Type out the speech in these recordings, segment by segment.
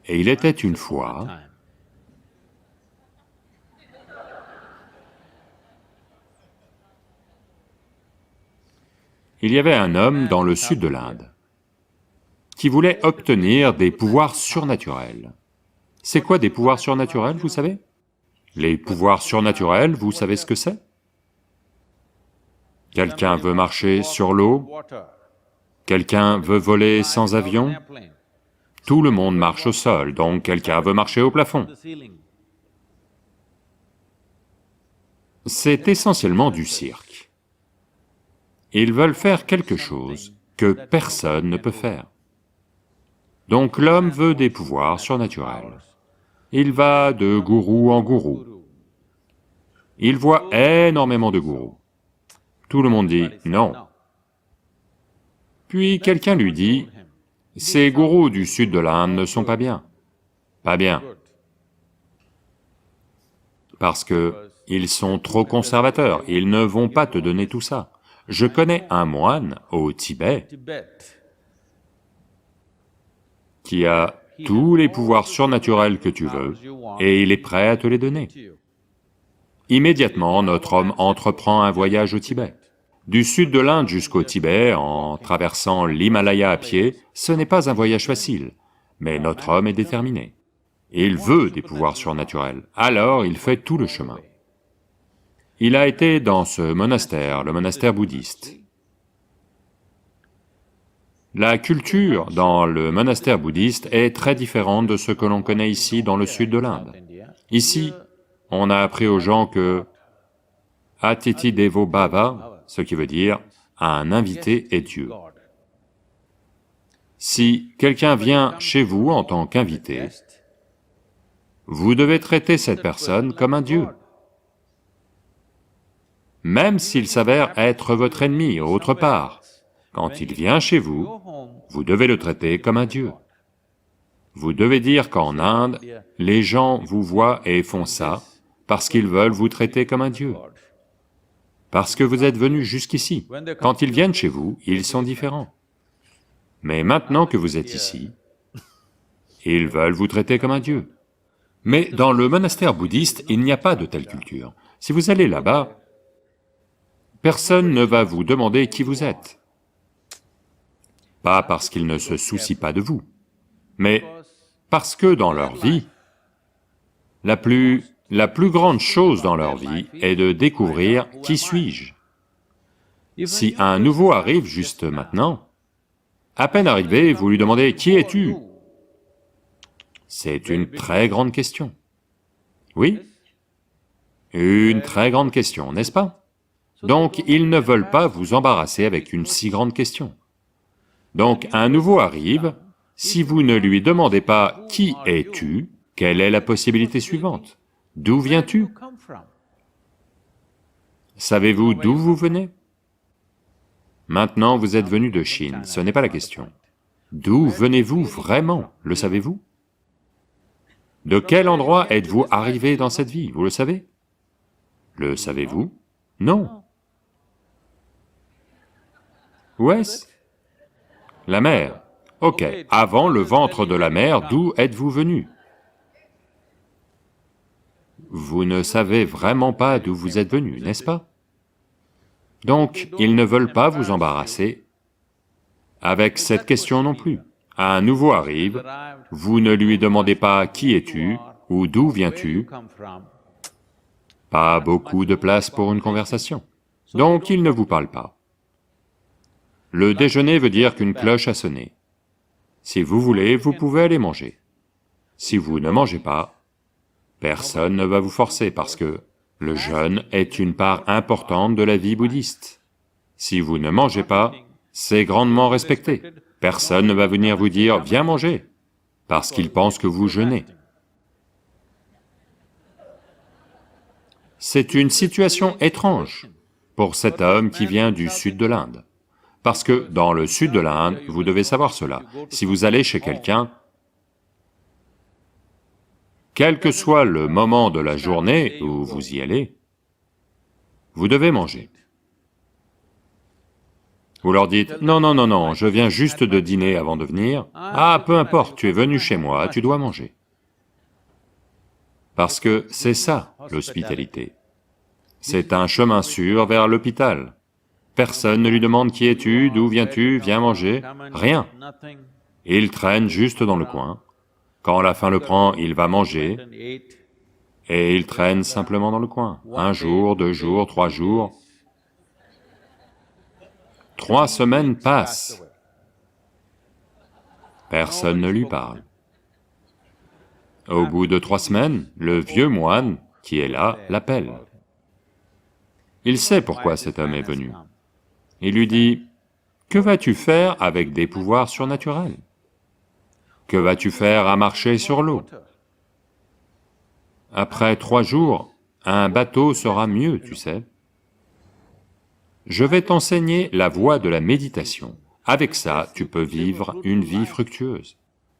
Et il était une fois, il y avait un homme dans le sud de l'Inde qui voulait obtenir des pouvoirs surnaturels. C'est quoi des pouvoirs surnaturels, vous savez? Les pouvoirs surnaturels, vous savez ce que c'est? Quelqu'un veut marcher sur l'eau, quelqu'un veut voler sans avion, tout le monde marche au sol, donc quelqu'un veut marcher au plafond. C'est essentiellement du cirque. Ils veulent faire quelque chose que personne ne peut faire. Donc l'homme veut des pouvoirs surnaturels. Il va de gourou en gourou. Il voit énormément de gourous. Tout le monde dit non. Puis quelqu'un lui dit, ces gourous du sud de l'Inde ne sont pas bien. Pas bien. Parce que ils sont trop conservateurs, ils ne vont pas te donner tout ça. Je connais un moine au Tibet qui a tous les pouvoirs surnaturels que tu veux, et il est prêt à te les donner. Immédiatement, notre homme entreprend un voyage au Tibet. Du sud de l'Inde jusqu'au Tibet, en traversant l'Himalaya à pied, ce n'est pas un voyage facile, mais notre homme est déterminé. Il veut des pouvoirs surnaturels, alors il fait tout le chemin. Il a été dans ce monastère, le monastère bouddhiste. La culture dans le monastère bouddhiste est très différente de ce que l'on connaît ici dans le sud de l'Inde. Ici, on a appris aux gens que Atiti Devo Bhava, ce qui veut dire un invité est Dieu. Si quelqu'un vient chez vous en tant qu'invité, vous devez traiter cette personne comme un Dieu. Même s'il s'avère être votre ennemi autre part, quand il vient chez vous, vous devez le traiter comme un Dieu. Vous devez dire qu'en Inde, les gens vous voient et font ça parce qu'ils veulent vous traiter comme un Dieu. Parce que vous êtes venu jusqu'ici. Quand ils viennent chez vous, ils sont différents. Mais maintenant que vous êtes ici, ils veulent vous traiter comme un Dieu. Mais dans le monastère bouddhiste, il n'y a pas de telle culture. Si vous allez là-bas, personne ne va vous demander qui vous êtes. Pas parce qu'ils ne se soucient pas de vous, mais parce que dans leur vie, la plus grande chose dans leur vie est de découvrir qui suis-je. Si un nouveau arrive juste maintenant, à peine arrivé, vous lui demandez « Qui es-tu » C'est une très grande question. Oui? Une très grande question, n'est-ce pas? Donc ils ne veulent pas vous embarrasser avec une si grande question. Donc un nouveau arrive, si vous ne lui demandez pas « Qui es-tu » quelle est la possibilité suivante? D'où viens-tu? Savez-vous d'où vous venez? Maintenant vous êtes venu de Chine, ce n'est pas la question. D'où venez-vous vraiment, le savez-vous? De quel endroit êtes-vous arrivé dans cette vie, vous le savez? Le savez-vous? Non. Où est-ce? La mer. Ok, avant le ventre de la mer, d'où êtes-vous venu? Vous ne savez vraiment pas d'où vous êtes venu, n'est-ce pas? Donc, ils ne veulent pas vous embarrasser avec cette question non plus. Un nouveau arrive, vous ne lui demandez pas « Qui es-tu » ou « D'où viens-tu » Pas beaucoup de place pour une conversation. Donc, il ne vous parle pas. Le déjeuner veut dire qu'une cloche a sonné. Si vous voulez, vous pouvez aller manger. Si vous ne mangez pas, personne ne va vous forcer parce que le jeûne est une part importante de la vie bouddhiste. Si vous ne mangez pas, c'est grandement respecté. Personne ne va venir vous dire « Viens manger » parce qu'il pense que vous jeûnez. C'est une situation étrange pour cet homme qui vient du sud de l'Inde. Parce que dans le sud de l'Inde, vous devez savoir cela, si vous allez chez quelqu'un, quel que soit le moment de la journée où vous y allez, vous devez manger. Vous leur dites, non, non, non, non, je viens juste de dîner avant de venir. Ah, peu importe, tu es venu chez moi, tu dois manger. Parce que c'est ça, l'hospitalité. C'est un chemin sûr vers l'hôpital. Personne ne lui demande qui es-tu, d'où viens-tu, viens manger, rien. Il traîne juste dans le coin. Quand la faim le prend, il va manger, et il traîne simplement dans le coin. 1 jour, 2 jours, 3 jours. 3 semaines passent. Personne ne lui parle. Au bout de 3 semaines, le vieux moine qui est là l'appelle. Il sait pourquoi cet homme est venu. Il lui dit, « Que vas-tu faire avec des pouvoirs surnaturels? Que vas-tu faire à marcher sur l'eau? Après 3 jours, un bateau sera mieux, tu sais. Je vais t'enseigner la voie de la méditation. Avec ça, tu peux vivre une vie fructueuse. »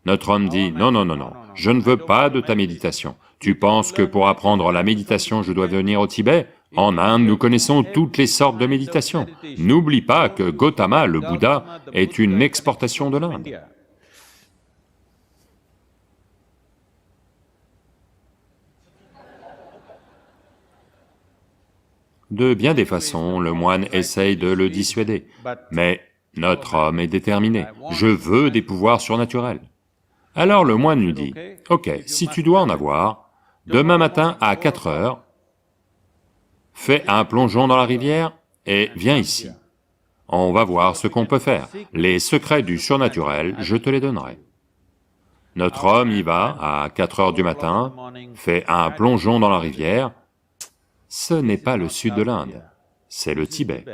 Notre homme dit, « Non, non, non, non, je ne veux pas de ta méditation. Tu penses que pour apprendre la méditation, je dois venir au Tibet? En Inde, nous connaissons toutes les sortes de méditation. N'oublie pas que Gautama, le Bouddha, est une exportation de l'Inde. » De bien des façons, le moine essaye de le dissuader, mais notre homme est déterminé, « Je veux des pouvoirs surnaturels. » Alors le moine lui dit, « Ok, si tu dois en avoir, demain matin à 4 heures, fais un plongeon dans la rivière et viens ici. On va voir ce qu'on peut faire. Les secrets du surnaturel, je te les donnerai. » Notre homme y va à 4 heures du matin, fait un plongeon dans la rivière. Ce n'est pas le sud de l'Inde, c'est le Tibet.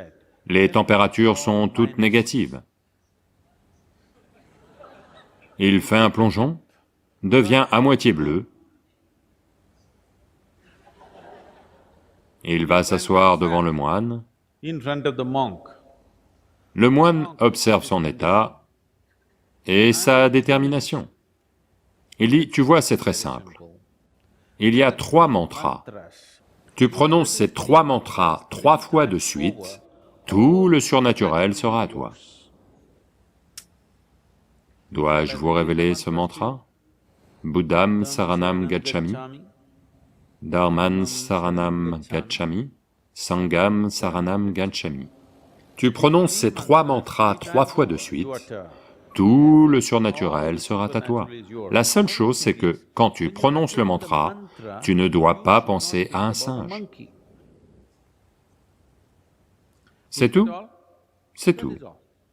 Les températures sont toutes négatives. Il fait un plongeon, devient à moitié bleu. Il va s'asseoir devant le moine. Le moine observe son état et sa détermination. Il dit, tu vois, c'est très simple. Il y a 3 mantras. Tu prononces ces 3 mantras 3 fois de suite, tout le surnaturel sera à toi. Dois-je vous révéler ce mantra? Buddham Saranam Gacchami, Dharman Saranam Gacchami, Sangham Saranam Gacchami. Tu prononces ces 3 mantras 3 fois de suite, tout le surnaturel sera à toi. La seule chose, c'est que quand tu prononces le mantra, tu ne dois pas penser à un singe. C'est tout? C'est tout.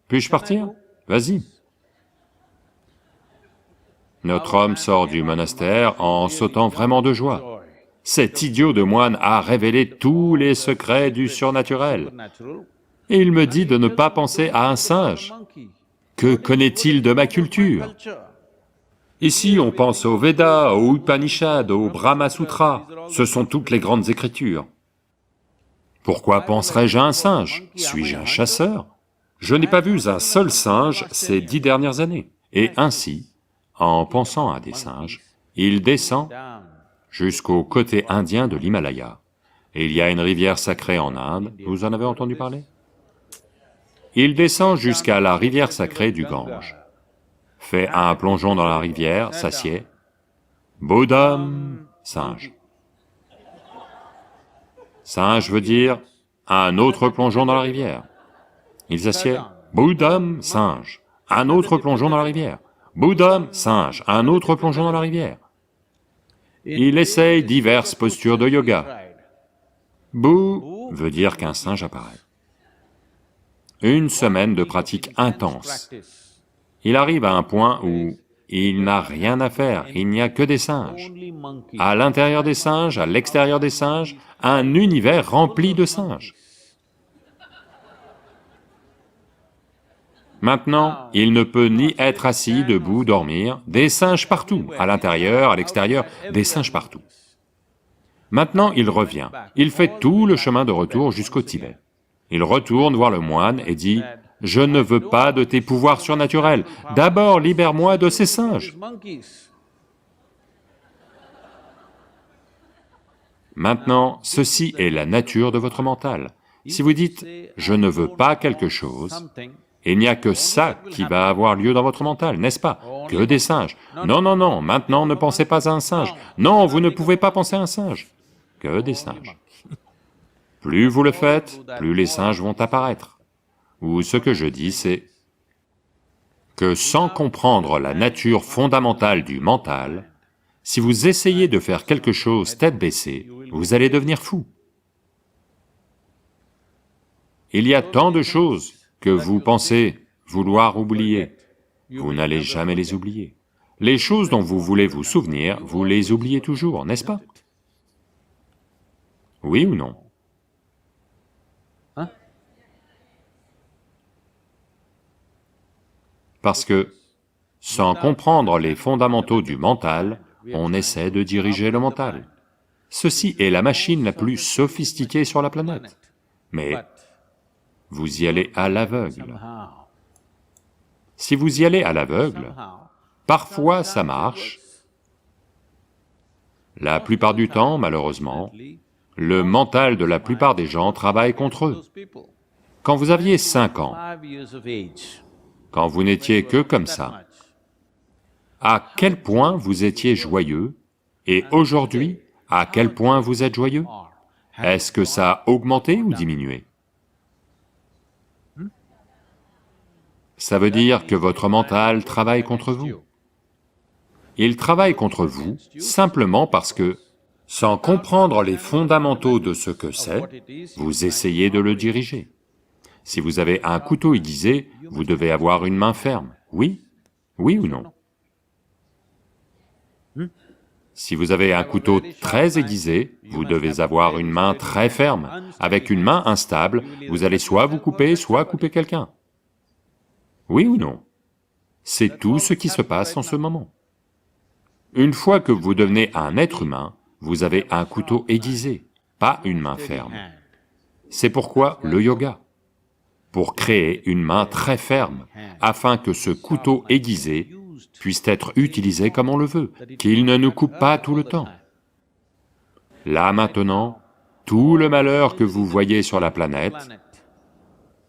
Puis-je partir? Vas-y. Notre homme sort du monastère en sautant vraiment de joie. Cet idiot de moine a révélé tous les secrets du surnaturel. Et il me dit de ne pas penser à un singe. Que connaît-il de ma culture? Ici, on pense aux Védas, aux Upanishads, aux Brahma Sutras, ce sont toutes les grandes écritures. Pourquoi penserais-je à un singe? Suis-je un chasseur? Je n'ai pas vu un seul singe ces 10 dernières années. Et ainsi, en pensant à des singes, il descend jusqu'au côté indien de l'Himalaya. Et il y a une rivière sacrée en Inde, vous en avez entendu parler? Il descend jusqu'à la rivière sacrée du Gange, fait un plongeon dans la rivière, s'assied, Buddham, singe. Singe veut dire un autre plongeon dans la rivière. Il s'assied, Buddham, singe, un autre plongeon dans la rivière. Buddham, singe, un autre plongeon dans la rivière. Il essaye diverses postures de yoga. Bou veut dire qu'un singe apparaît. Une semaine de pratique intense. Il arrive à un point où il n'a rien à faire, il n'y a que des singes. À l'intérieur des singes, à l'extérieur des singes, un univers rempli de singes. Maintenant, il ne peut ni être assis, debout, dormir, des singes partout, à l'intérieur, à l'extérieur, des singes partout. Maintenant, il revient, il fait tout le chemin de retour jusqu'au Tibet. Il retourne voir le moine et dit, « Je ne veux pas de tes pouvoirs surnaturels, d'abord libère-moi de ces singes. » Maintenant, ceci est la nature de votre mental. Si vous dites « je ne veux pas quelque chose », il n'y a que ça qui va avoir lieu dans votre mental, n'est-ce pas? Que des singes. Non, non, non, maintenant ne pensez pas à un singe. Non, vous ne pouvez pas penser à un singe. Que des singes. Plus vous le faites, plus les singes vont apparaître. Ou ce que je dis, c'est que sans comprendre la nature fondamentale du mental, si vous essayez de faire quelque chose tête baissée, vous allez devenir fou. Il y a tant de choses que vous pensez vouloir oublier, vous n'allez jamais les oublier. Les choses dont vous voulez vous souvenir, vous les oubliez toujours, n'est-ce pas? Oui ou non? Parce que, sans comprendre les fondamentaux du mental, on essaie de diriger le mental. Ceci est la machine la plus sophistiquée sur la planète, mais vous y allez à l'aveugle. Si vous y allez à l'aveugle, parfois ça marche, la plupart du temps, malheureusement, le mental de la plupart des gens travaille contre eux. Quand vous aviez 5 ans, quand vous n'étiez que comme ça, à quel point vous étiez joyeux, et aujourd'hui, à quel point vous êtes joyeux? Est-ce que ça a augmenté ou diminué? Ça veut dire que votre mental travaille contre vous. Il travaille contre vous simplement parce que, sans comprendre les fondamentaux de ce que c'est, vous essayez de le diriger. Si vous avez un couteau aiguisé, vous devez avoir une main ferme, oui? Oui ou non? Si vous avez un couteau très aiguisé, vous devez avoir une main très ferme. Avec une main instable, vous allez soit vous couper, soit couper quelqu'un. Oui ou non? C'est tout ce qui se passe en ce moment. Une fois que vous devenez un être humain, vous avez un couteau aiguisé, pas une main ferme. C'est pourquoi le yoga, pour créer une main très ferme, afin que ce couteau aiguisé puisse être utilisé comme on le veut, qu'il ne nous coupe pas tout le temps. Là maintenant, tout le malheur que vous voyez sur la planète,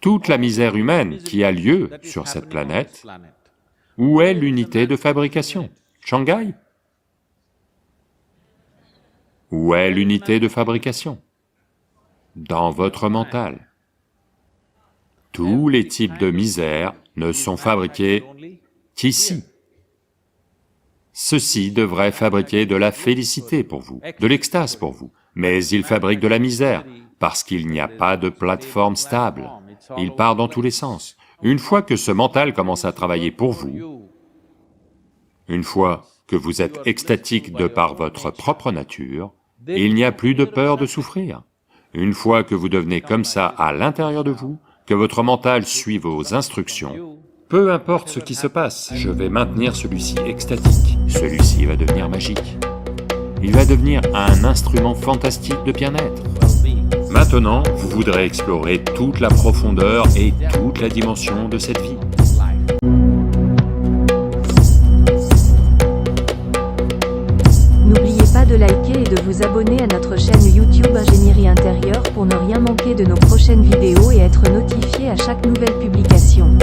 toute la misère humaine qui a lieu sur cette planète, où est l'unité de fabrication? Shanghai? Où est l'unité de fabrication? Dans votre mental. Tous les types de misère ne sont fabriqués qu'ici. Ceci devrait fabriquer de la félicité pour vous, de l'extase pour vous, mais il fabrique de la misère, parce qu'il n'y a pas de plateforme stable, il part dans tous les sens. Une fois que ce mental commence à travailler pour vous, une fois que vous êtes extatique de par votre propre nature, il n'y a plus de peur de souffrir. Une fois que vous devenez comme ça à l'intérieur de vous, que votre mental suit vos instructions, peu importe ce qui se passe, je vais maintenir celui-ci extatique, celui-ci va devenir magique. Il va devenir un instrument fantastique de bien-être. Maintenant, vous voudrez explorer toute la profondeur et toute la dimension de cette vie. N'oubliez pas de liker et de vous abonner à notre chaîne YouTube Ingénierie Intérieure pour ne rien manquer de nos prochaines vidéos et être notifié à chaque nouvelle publication.